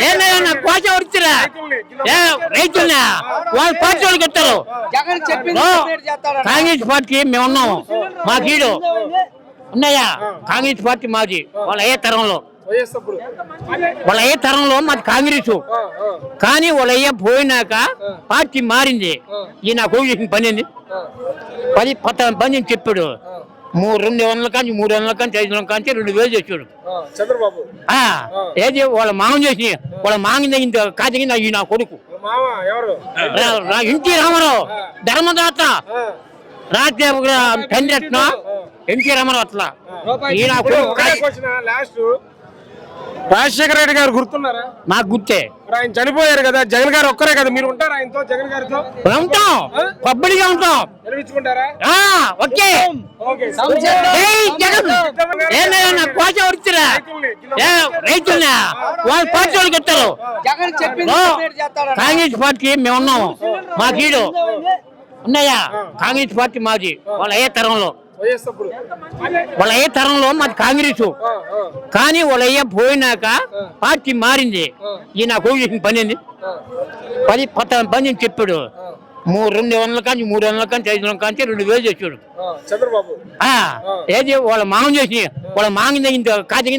ఏమైనా కోచ వృత్తిరా రైతుల్ని వాళ్ళ పార్టీ వాళ్ళకి ఇస్తారు. కాంగ్రెస్ పార్టీ మేము ఉన్నాము, మా కీడు ఉన్నాయా కాంగ్రెస్ పార్టీ మాది. వాళ్ళ ఏ తరంలో మాది కాంగ్రెస్, కానీ వాళ్ళ అయ్యే పోయినాక పార్టీ మారింది. ఈ నాకు చేసిన పని ఏంది 10 పని చెప్పాడు. 200 కానీ 300 కానీ 500 కానీ 2000 చేసాడు చంద్రబాబు. ఏది వాళ్ళ మామం చేసి వాళ్ళ మాంగింది కాదు ఈ నా కొడుకు ఎన్టీ రామారావు ధర్మదాత రాజ్య తండ్రి అట్లా ఎన్టీ రామారావు అట్లా ఈ నా కొడుకు. రాజశేఖర రెడ్డి గారు గుర్తున్నారా? మాకు గుర్తే. ఆయన చనిపోయారు కదా, జగన్ గారు ఒక్కరే కదా, మీరు ఉంటారా ఆయనతో? జగన్ గారితో ఉంటాం, పబ్బడిగా ఉంటాం. గెలిపించుకుంటారా? ఓకే ఏమైనా కోచ వృత్తిరా రైతుల్ని వాళ్ళ పార్టీ వాళ్ళకి ఇస్తారు. కాంగ్రెస్ పార్టీ మేము ఉన్నాము, మా కీడు ఉన్నాయా కాంగ్రెస్ పార్టీ మాది. వాళ్ళ ఏ తరంలో మాది కాంగ్రెస్, కానీ వాళ్ళ అయ్యే పోయినాక పార్టీ మారింది. ఈ నాకు చేసిన పని ఏంది 10 పని చెప్పాడు. 200 కానీ 300 కానీ 500 కానీ 2000 చేసాడు చంద్రబాబు. ఏది వాళ్ళ మామం చేసి వాళ్ళ మాంగింది కాదు ఈ